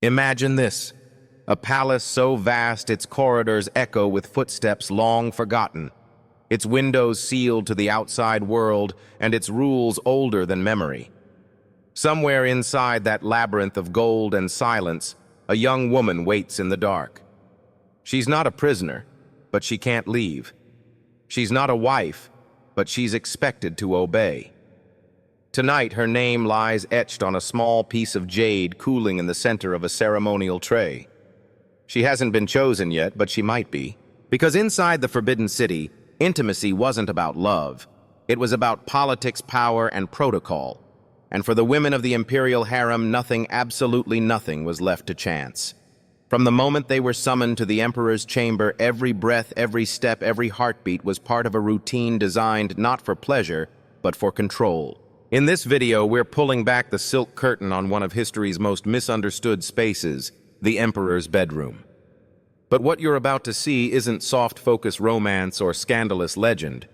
Imagine this, a palace so vast its corridors echo with footsteps long forgotten, its windows sealed to the outside world, and its rules older than memory. Somewhere inside that labyrinth of gold and silence, a young woman waits in the dark. She's not a prisoner, but she can't leave. She's not a wife, but she's expected to obey. Tonight, her name lies etched on a small piece of jade cooling in the center of a ceremonial tray. She hasn't been chosen yet, but she might be. Because inside the Forbidden City, intimacy wasn't about love. It was about politics, power, and protocol. And for the women of the imperial harem, nothing, absolutely nothing, was left to chance. From the moment they were summoned to the emperor's chamber, every breath, every step, every heartbeat was part of a routine designed not for pleasure, but for control. In this video, we're pulling back the silk curtain on one of history's most misunderstood spaces, the emperor's bedroom. But what you're about to see isn't soft-focus romance or scandalous legend.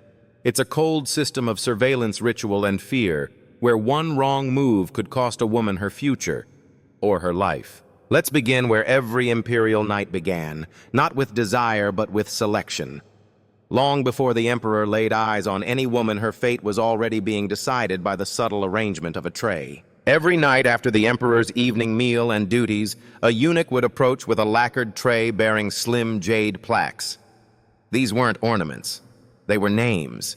It's a cold system of surveillance, ritual, and fear, where one wrong move could cost a woman her future or her life. Let's begin where every imperial night began, not with desire but with selection. Long before the emperor laid eyes on any woman, her fate was already being decided by the subtle arrangement of a tray. Every night after the emperor's evening meal and duties, a eunuch would approach with a lacquered tray bearing slim jade plaques. These weren't ornaments. They were names.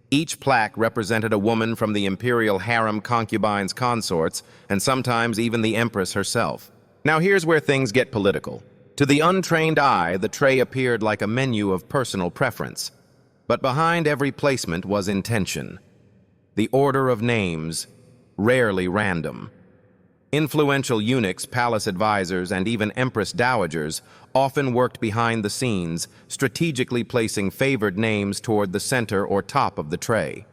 Each plaque represented a woman from the imperial harem, concubines, consorts, and sometimes even the empress herself. Now here's where things get political. To the untrained eye, the tray appeared like a menu of personal preference. But behind every placement was intention. The order of names, rarely random. Influential eunuchs, palace advisors, and even empress dowagers often worked behind the scenes, strategically placing favored names toward the center or top of the tray.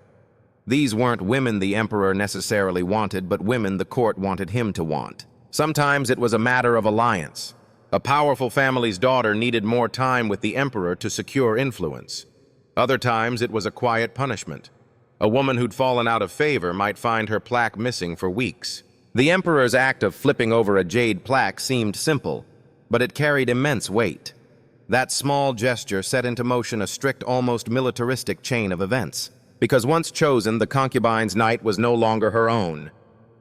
These weren't women the emperor necessarily wanted, but women the court wanted him to want. Sometimes it was a matter of alliance. A powerful family's daughter needed more time with the emperor to secure influence. Other times it was a quiet punishment. A woman who'd fallen out of favor might find her plaque missing for weeks. The emperor's act of flipping over a jade plaque seemed simple, but it carried immense weight. That small gesture set into motion a strict, almost militaristic chain of events. Because once chosen, the concubine's night was no longer her own.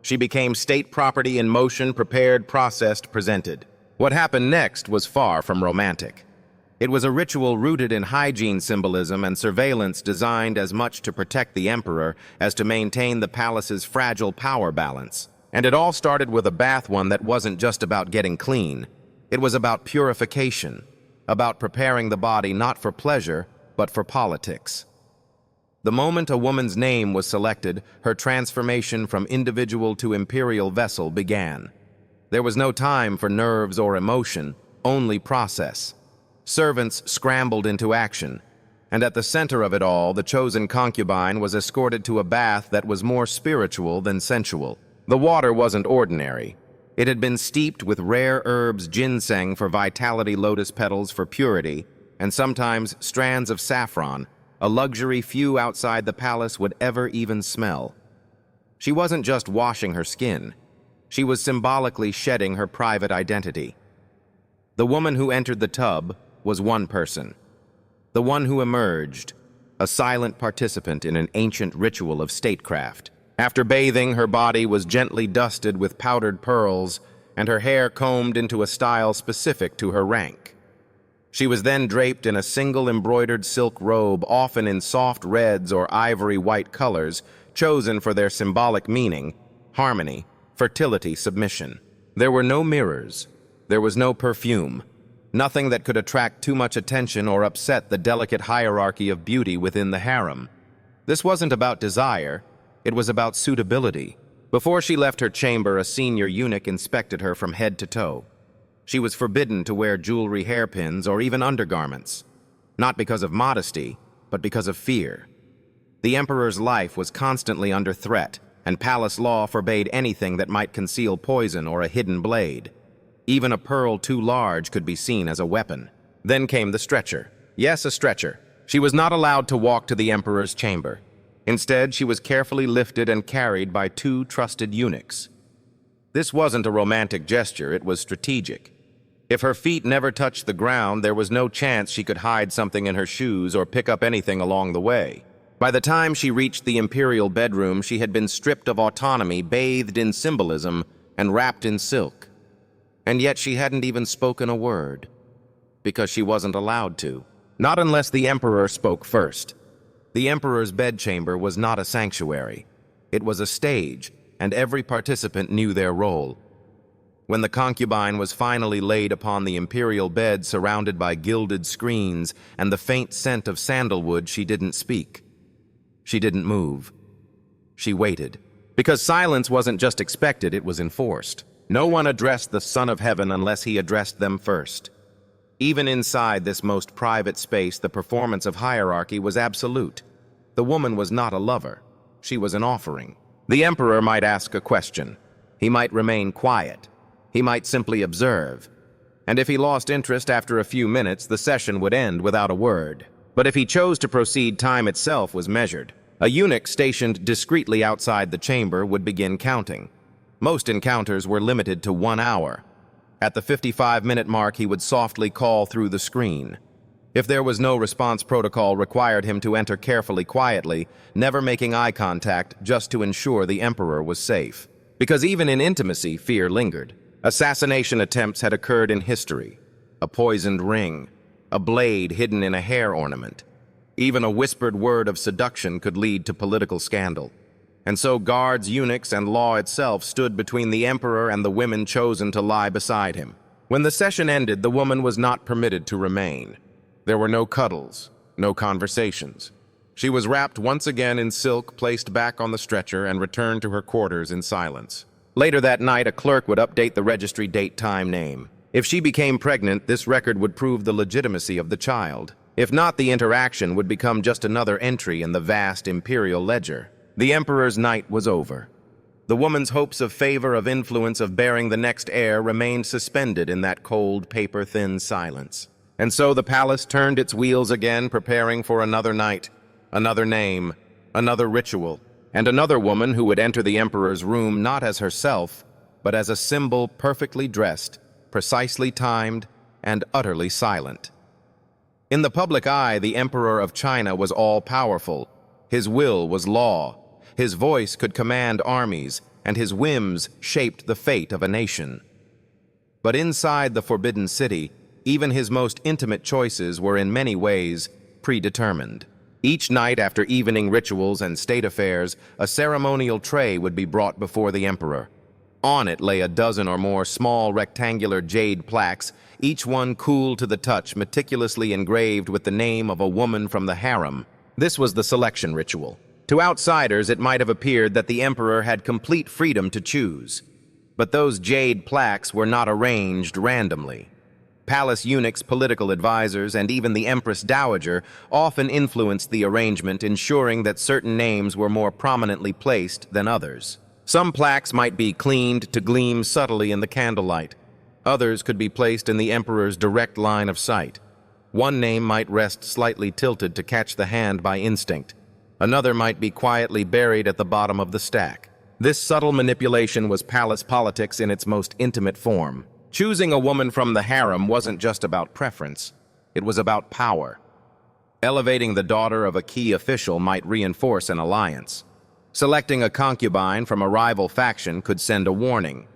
She became state property in motion, prepared, processed, presented. What happened next was far from romantic. It was a ritual rooted in hygiene symbolism and surveillance designed as much to protect the emperor as to maintain the palace's fragile power balance. And it all started with a bath, one that wasn't just about getting clean. It was about purification, about preparing the body not for pleasure, but for politics. The moment a woman's name was selected, her transformation from individual to imperial vessel began. There was no time for nerves or emotion, only process. Servants scrambled into action, and at the center of it all, the chosen concubine was escorted to a bath that was more spiritual than sensual. The water wasn't ordinary. It had been steeped with rare herbs, ginseng for vitality, lotus petals for purity, and sometimes strands of saffron, a luxury few outside the palace would ever even smell. She wasn't just washing her skin. She was symbolically shedding her private identity. The woman who entered the tub was one person. The one who emerged, a silent participant in an ancient ritual of statecraft. After bathing, her body was gently dusted with powdered pearls, and her hair combed into a style specific to her rank. She was then draped in a single embroidered silk robe, often in soft reds or ivory white colors, chosen for their symbolic meaning, harmony, fertility, submission. There were no mirrors. There was no perfume. Nothing that could attract too much attention or upset the delicate hierarchy of beauty within the harem. This wasn't about desire. It was about suitability. Before she left her chamber, a senior eunuch inspected her from head to toe. She was forbidden to wear jewelry, hairpins, or even undergarments. Not because of modesty, but because of fear. The emperor's life was constantly under threat, and palace law forbade anything that might conceal poison or a hidden blade. Even a pearl too large could be seen as a weapon. Then came the stretcher. Yes, a stretcher. She was not allowed to walk to the emperor's chamber. Instead, she was carefully lifted and carried by two trusted eunuchs. This wasn't a romantic gesture, it was strategic. If her feet never touched the ground, there was no chance she could hide something in her shoes or pick up anything along the way. By the time she reached the imperial bedroom, she had been stripped of autonomy, bathed in symbolism, and wrapped in silk. And yet she hadn't even spoken a word, because she wasn't allowed to. Not unless the emperor spoke first. The emperor's bedchamber was not a sanctuary. It was a stage, and every participant knew their role. When the concubine was finally laid upon the imperial bed surrounded by gilded screens and the faint scent of sandalwood, she didn't speak. She didn't move. She waited. Because silence wasn't just expected, it was enforced. No one addressed the Son of Heaven unless he addressed them first. Even inside this most private space, the performance of hierarchy was absolute. The woman was not a lover. She was an offering. The emperor might ask a question. He might remain quiet. He might simply observe. And if he lost interest after a few minutes, the session would end without a word. But if he chose to proceed, time itself was measured. A eunuch stationed discreetly outside the chamber would begin counting. Most encounters were limited to 1 hour. At the 55-minute mark, he would softly call through the screen. If there was no response, protocol required him to enter carefully, quietly, never making eye contact, just to ensure the emperor was safe. Because even in intimacy, fear lingered. Assassination attempts had occurred in history. A poisoned ring, a blade hidden in a hair ornament. Even a whispered word of seduction could lead to political scandal. And so guards, eunuchs, and law itself stood between the emperor and the women chosen to lie beside him. When the session ended, the woman was not permitted to remain. There were no cuddles, no conversations. She was wrapped once again in silk, placed back on the stretcher, and returned to her quarters in silence. Later that night, a clerk would update the registry date, time, name. If she became pregnant, this record would prove the legitimacy of the child. If not, the interaction would become just another entry in the vast imperial ledger. The emperor's night was over. The woman's hopes of favor, of influence, of bearing the next heir remained suspended in that cold, paper-thin silence. And so the palace turned its wheels again, preparing for another night, another name, another ritual, and another woman who would enter the emperor's room not as herself, but as a symbol, perfectly dressed, precisely timed, and utterly silent. In the public eye, the emperor of China was all-powerful. His will was law. His voice could command armies, and his whims shaped the fate of a nation. But inside the Forbidden City, even his most intimate choices were in many ways predetermined. Each night, after evening rituals and state affairs, a ceremonial tray would be brought before the emperor. On it lay a dozen or more small rectangular jade plaques, each one cool to the touch, meticulously engraved with the name of a woman from the harem. This was the selection ritual. To outsiders, it might have appeared that the emperor had complete freedom to choose. But those jade plaques were not arranged randomly. Palace eunuchs, political advisors, and even the Empress Dowager often influenced the arrangement, ensuring that certain names were more prominently placed than others. Some plaques might be cleaned to gleam subtly in the candlelight. Others could be placed in the emperor's direct line of sight. One name might rest slightly tilted to catch the hand by instinct. Another might be quietly buried at the bottom of the stack. This subtle manipulation was palace politics in its most intimate form. Choosing a woman from the harem wasn't just about preference. It was about power. Elevating the daughter of a key official might reinforce an alliance. Selecting a concubine from a rival faction could send a warning.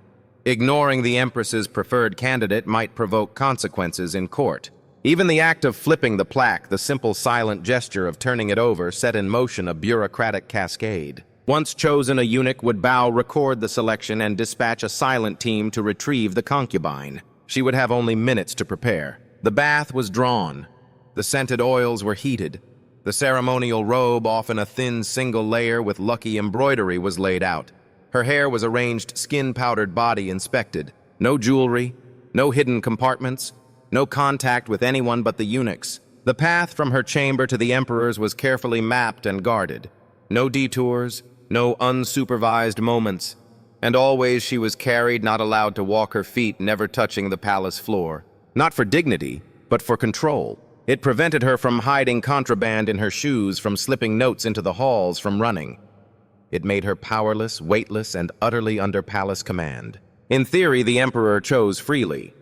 Ignoring the empress's preferred candidate might provoke consequences in court. Even the act of flipping the plaque, the simple silent gesture of turning it over, set in motion a bureaucratic cascade. Once chosen, a eunuch would bow, record the selection, and dispatch a silent team to retrieve the concubine. She would have only minutes to prepare. The bath was drawn. The scented oils were heated. The ceremonial robe, often a thin single layer with lucky embroidery, was laid out. Her hair was arranged, skin-powdered body inspected. No jewelry, no hidden compartments, no contact with anyone but the eunuchs. The path from her chamber to the emperor's was carefully mapped and guarded. No detours, no unsupervised moments. And always she was carried, not allowed to walk her feet, never touching the palace floor. Not for dignity, but for control. It prevented her from hiding contraband in her shoes, from slipping notes into the halls, from running. It made her powerless, weightless, and utterly under palace command. In theory, the emperor chose freely.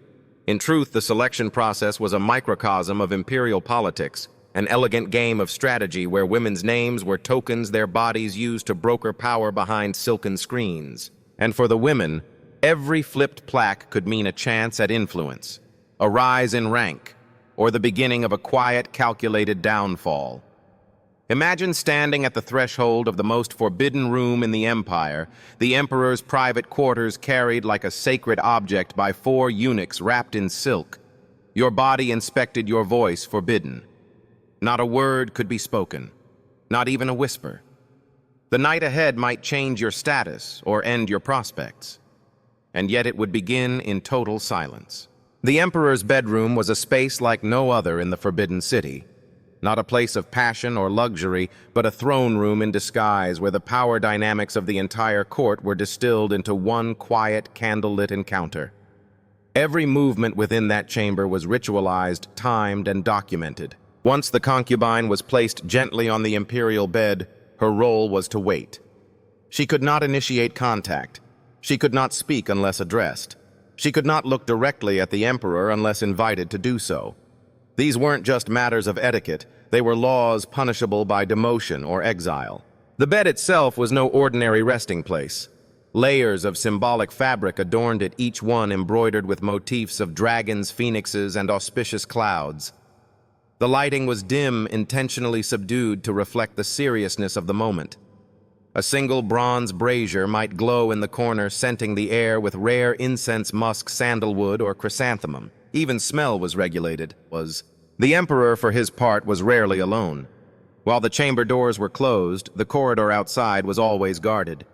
In truth, the selection process was a microcosm of imperial politics, an elegant game of strategy where women's names were tokens their bodies used to broker power behind silken screens. And for the women, every flipped plaque could mean a chance at influence, a rise in rank, or the beginning of a quiet, calculated downfall. Imagine standing at the threshold of the most forbidden room in the empire, the emperor's private quarters carried like a sacred object by 4 eunuchs wrapped in silk. Your body inspected, your voice forbidden. Not a word could be spoken, not even a whisper. The night ahead might change your status or end your prospects, and yet it would begin in total silence. The emperor's bedroom was a space like no other in the Forbidden City. Not a place of passion or luxury, but a throne room in disguise where the power dynamics of the entire court were distilled into one quiet, candlelit encounter. Every movement within that chamber was ritualized, timed, and documented. Once the concubine was placed gently on the imperial bed, her role was to wait. She could not initiate contact. She could not speak unless addressed. She could not look directly at the emperor unless invited to do so. These weren't just matters of etiquette, they were laws punishable by demotion or exile. The bed itself was no ordinary resting place. Layers of symbolic fabric adorned it, each one embroidered with motifs of dragons, phoenixes, and auspicious clouds. The lighting was dim, intentionally subdued to reflect the seriousness of the moment. A single bronze brazier might glow in the corner, scenting the air with rare incense, musk, sandalwood, or chrysanthemum. Even smell was regulated. The emperor, for his part, was rarely alone. While the chamber doors were closed, the corridor outside was always guarded.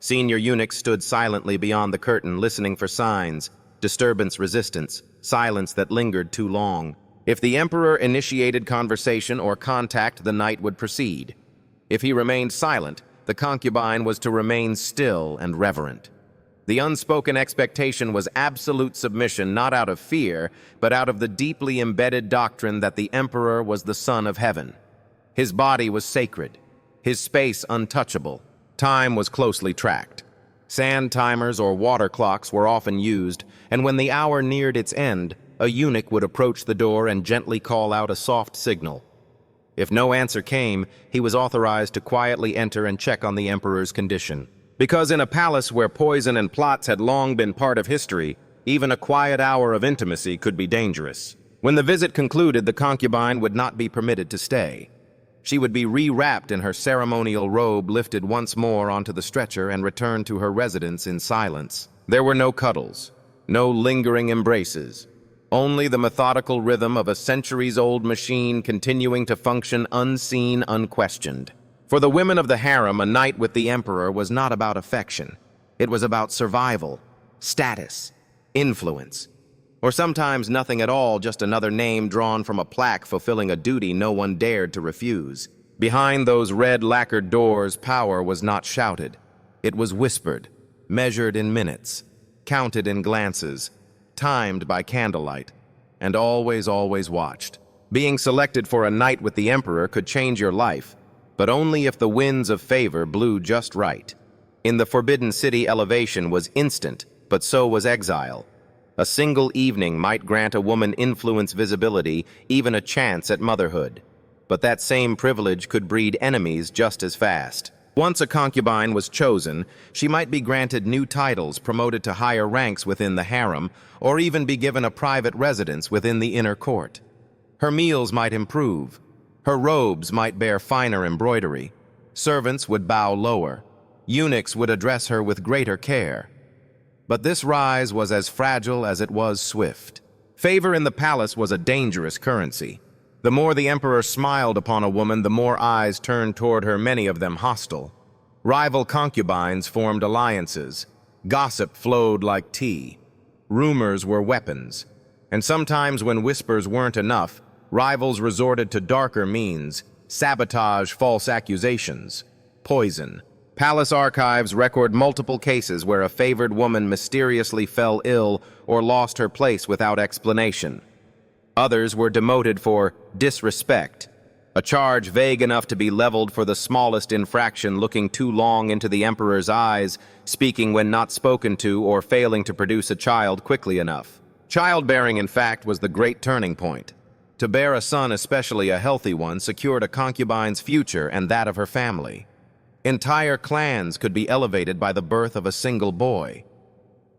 Senior eunuchs stood silently beyond the curtain, listening for signs, disturbance, resistance, silence that lingered too long. If the emperor initiated conversation or contact, the night would proceed. If he remained silent, the concubine was to remain still and reverent. The unspoken expectation was absolute submission, not out of fear, but out of the deeply embedded doctrine that the emperor was the son of heaven. His body was sacred, his space untouchable. Time was closely tracked. Sand timers or water clocks were often used, and when the hour neared its end, a eunuch would approach the door and gently call out a soft signal. If no answer came, he was authorized to quietly enter and check on the emperor's condition. Because in a palace where poison and plots had long been part of history, even a quiet hour of intimacy could be dangerous. When the visit concluded, the concubine would not be permitted to stay. She would be rewrapped in her ceremonial robe, lifted once more onto the stretcher, and returned to her residence in silence. There were no cuddles, no lingering embraces, only the methodical rhythm of a centuries-old machine continuing to function unseen, unquestioned. For the women of the harem, a night with the emperor was not about affection. It was about survival, status, influence, or sometimes nothing at all, just another name drawn from a plaque fulfilling a duty no one dared to refuse. Behind those red lacquered doors, power was not shouted. It was whispered, measured in minutes, counted in glances, timed by candlelight, and always watched. Being selected for a night with the emperor could change your life, but only if the winds of favor blew just right. In the Forbidden City, elevation was instant, but so was exile. A single evening might grant a woman influence, visibility, even a chance at motherhood. But that same privilege could breed enemies just as fast. Once a concubine was chosen, she might be granted new titles, promoted to higher ranks within the harem, or even be given a private residence within the inner court. Her meals might improve. Her robes might bear finer embroidery. Servants would bow lower. Eunuchs would address her with greater care. But this rise was as fragile as it was swift. Favor in the palace was a dangerous currency. The more the emperor smiled upon a woman, the more eyes turned toward her, many of them hostile. Rival concubines formed alliances. Gossip flowed like tea. Rumors were weapons. And sometimes when whispers weren't enough, rivals resorted to darker means: sabotage, false accusations, poison. Palace archives record multiple cases where a favored woman mysteriously fell ill or lost her place without explanation. Others were demoted for disrespect, a charge vague enough to be leveled for the smallest infraction, looking too long into the emperor's eyes, speaking when not spoken to, or failing to produce a child quickly enough. Childbearing, in fact, was the great turning point. To bear a son, especially a healthy one, secured a concubine's future and that of her family. Entire clans could be elevated by the birth of a single boy.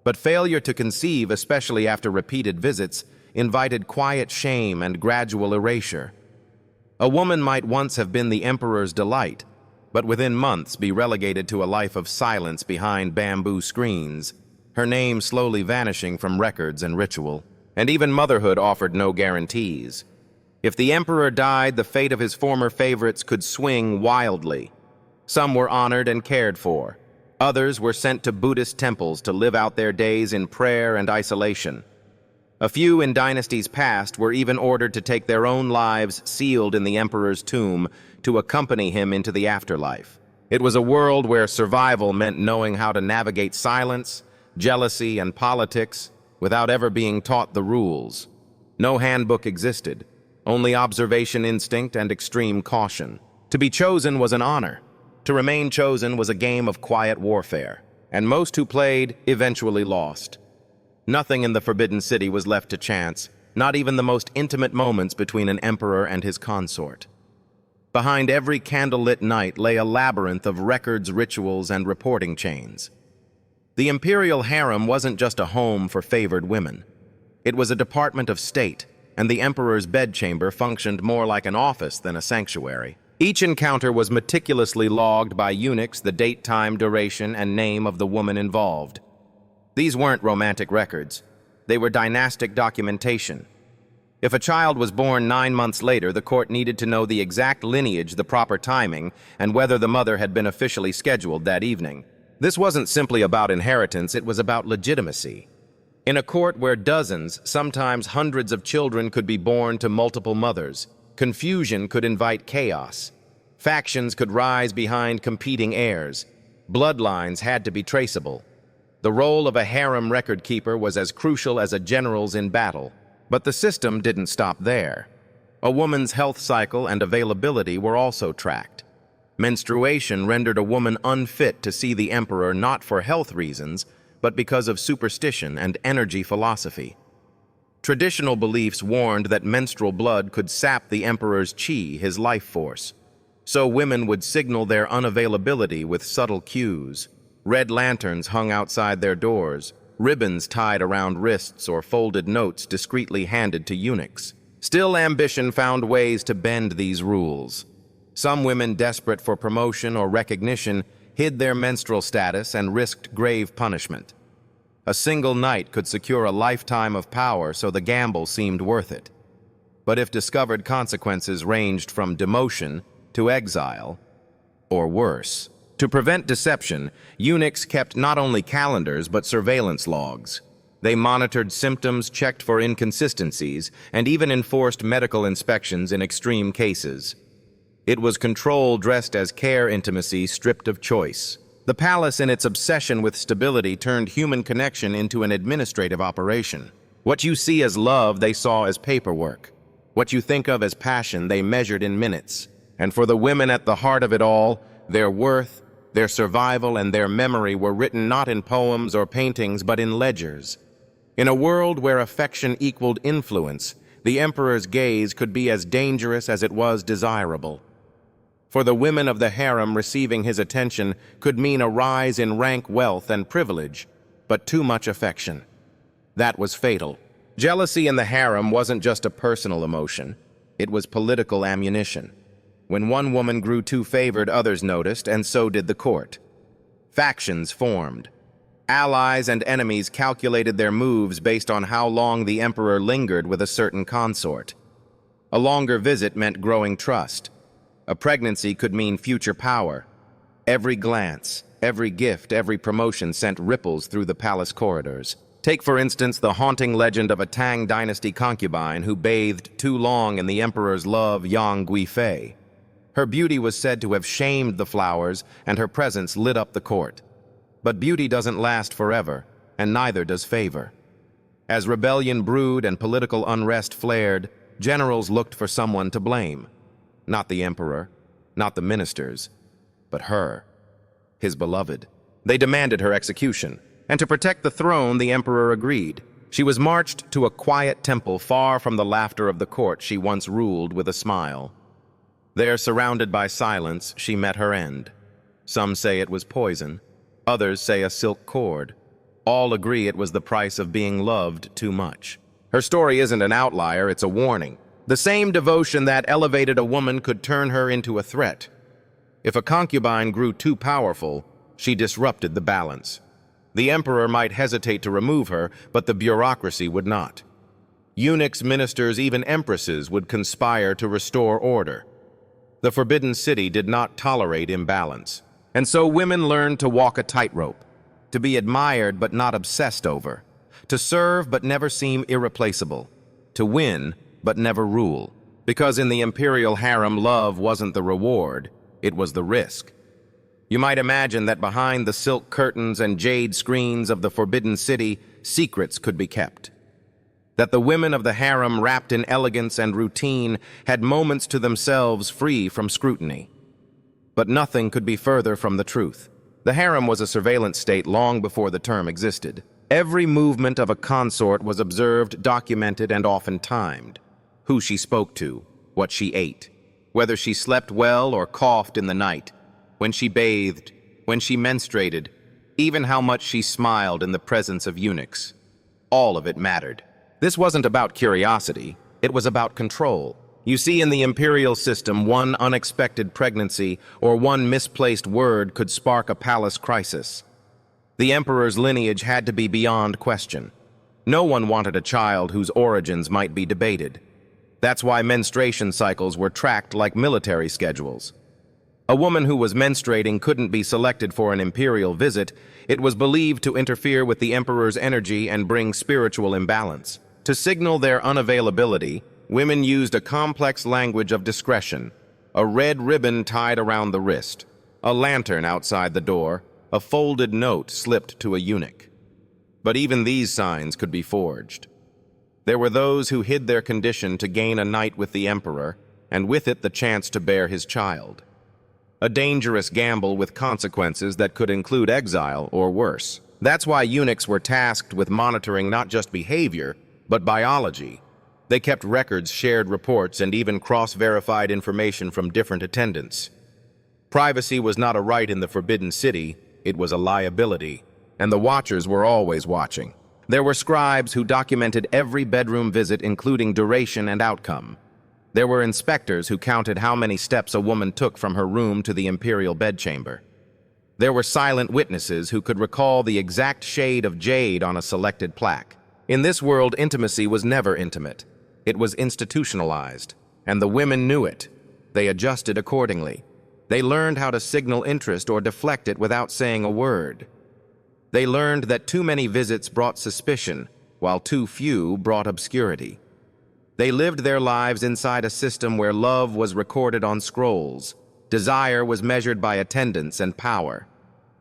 But failure to conceive, especially after repeated visits, invited quiet shame and gradual erasure. A woman might once have been the emperor's delight, but within months be relegated to a life of silence behind bamboo screens, her name slowly vanishing from records and ritual. And even motherhood offered no guarantees. If the emperor died, the fate of his former favorites could swing wildly. Some were honored and cared for. Others were sent to Buddhist temples to live out their days in prayer and isolation. A few in dynasties past were even ordered to take their own lives sealed in the emperor's tomb to accompany him into the afterlife. It was a world where survival meant knowing how to navigate silence, jealousy, and politics without ever being taught the rules. No handbook existed, only observation instinct and extreme caution. To be chosen was an honor. To remain chosen was a game of quiet warfare, and most who played eventually lost. Nothing in the Forbidden City was left to chance, not even the most intimate moments between an emperor and his consort. Behind every candlelit night lay a labyrinth of records, rituals, and reporting chains. The imperial harem wasn't just a home for favored women. It was a department of state, and the emperor's bedchamber functioned more like an office than a sanctuary. Each encounter was meticulously logged by eunuchs, the date, time, duration, and name of the woman involved. These weren't romantic records. They were dynastic documentation. If a child was born 9 months later, the court needed to know the exact lineage, the proper timing, and whether the mother had been officially scheduled that evening. This wasn't simply about inheritance, it was about legitimacy. In a court where dozens, sometimes hundreds of children could be born to multiple mothers, confusion could invite chaos. Factions could rise behind competing heirs. Bloodlines had to be traceable. The role of a harem record keeper was as crucial as a general's in battle. But the system didn't stop there. A woman's health cycle and availability were also tracked. Menstruation rendered a woman unfit to see the emperor not for health reasons, but because of superstition and energy philosophy. Traditional beliefs warned that menstrual blood could sap the emperor's chi, his life force. So women would signal their unavailability with subtle cues. Red lanterns hung outside their doors, ribbons tied around wrists, or folded notes discreetly handed to eunuchs. Still, ambition found ways to bend these rules. Some women desperate for promotion or recognition hid their menstrual status and risked grave punishment. A single night could secure a lifetime of power, so the gamble seemed worth it. But if discovered, consequences ranged from demotion to exile, or worse. To prevent deception, eunuchs kept not only calendars but surveillance logs. They monitored symptoms, checked for inconsistencies, and even enforced medical inspections in extreme cases. It was control dressed as care, intimacy stripped of choice. The palace, in its obsession with stability, turned human connection into an administrative operation. What you see as love, they saw as paperwork. What you think of as passion, they measured in minutes. And for the women at the heart of it all, their worth, their survival, and their memory were written not in poems or paintings, but in ledgers. In a world where affection equaled influence, the emperor's gaze could be as dangerous as it was desirable. For the women of the harem, receiving his attention could mean a rise in rank, wealth, and privilege, but too much affection. That was fatal. Jealousy in the harem wasn't just a personal emotion, it was political ammunition. When one woman grew too favored, others noticed, and so did the court. Factions formed. Allies and enemies calculated their moves based on how long the emperor lingered with a certain consort. A longer visit meant growing trust. A pregnancy could mean future power. Every glance, every gift, every promotion sent ripples through the palace corridors. Take, for instance, the haunting legend of a Tang dynasty concubine who bathed too long in the emperor's love, Yang Guifei. Her beauty was said to have shamed the flowers, and her presence lit up the court. But beauty doesn't last forever, and neither does favor. As rebellion brewed and political unrest flared, generals looked for someone to blame. Not the emperor, not the ministers, but her, his beloved. They demanded her execution, and to protect the throne, the emperor agreed. She was marched to a quiet temple far from the laughter of the court she once ruled with a smile. There, surrounded by silence, she met her end. Some say it was poison, others say a silk cord. All agree it was the price of being loved too much. Her story isn't an outlier, it's a warning. The same devotion that elevated a woman could turn her into a threat. If a concubine grew too powerful, she disrupted the balance. The emperor might hesitate to remove her, but the bureaucracy would not. Eunuchs, ministers, even empresses would conspire to restore order. The Forbidden City did not tolerate imbalance, and so women learned to walk a tightrope, to be admired but not obsessed over, to serve but never seem irreplaceable, to win but never rule. Because in the imperial harem, love wasn't the reward, it was the risk. You might imagine that behind the silk curtains and jade screens of the Forbidden City, secrets could be kept. That the women of the harem, wrapped in elegance and routine, had moments to themselves free from scrutiny. But nothing could be further from the truth. The harem was a surveillance state long before the term existed. Every movement of a consort was observed, documented, and often timed. Who she spoke to, what she ate, whether she slept well or coughed in the night, when she bathed, when she menstruated, even how much she smiled in the presence of eunuchs. All of it mattered. This wasn't about curiosity, it was about control. You see, in the imperial system, one unexpected pregnancy or one misplaced word could spark a palace crisis. The emperor's lineage had to be beyond question. No one wanted a child whose origins might be debated. That's why menstruation cycles were tracked like military schedules. A woman who was menstruating couldn't be selected for an imperial visit. It was believed to interfere with the emperor's energy and bring spiritual imbalance. To signal their unavailability, women used a complex language of discretion, a red ribbon tied around the wrist, a lantern outside the door, a folded note slipped to a eunuch. But even these signs could be forged. There were those who hid their condition to gain a night with the emperor, and with it the chance to bear his child. A dangerous gamble with consequences that could include exile or worse. That's why eunuchs were tasked with monitoring not just behavior, but biology. They kept records, shared reports, and even cross-verified information from different attendants. Privacy was not a right in the Forbidden City, it was a liability, and the watchers were always watching. There were scribes who documented every bedroom visit, including duration and outcome. There were inspectors who counted how many steps a woman took from her room to the imperial bedchamber. There were silent witnesses who could recall the exact shade of jade on a selected plaque. In this world, intimacy was never intimate. It was institutionalized, and the women knew it. They adjusted accordingly. They learned how to signal interest or deflect it without saying a word. They learned that too many visits brought suspicion, while too few brought obscurity. They lived their lives inside a system where love was recorded on scrolls. Desire was measured by attendance and power.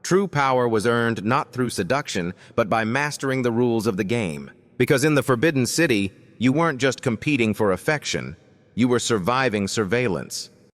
True power was earned not through seduction, but by mastering the rules of the game. Because in the Forbidden City, you weren't just competing for affection, you were surviving surveillance.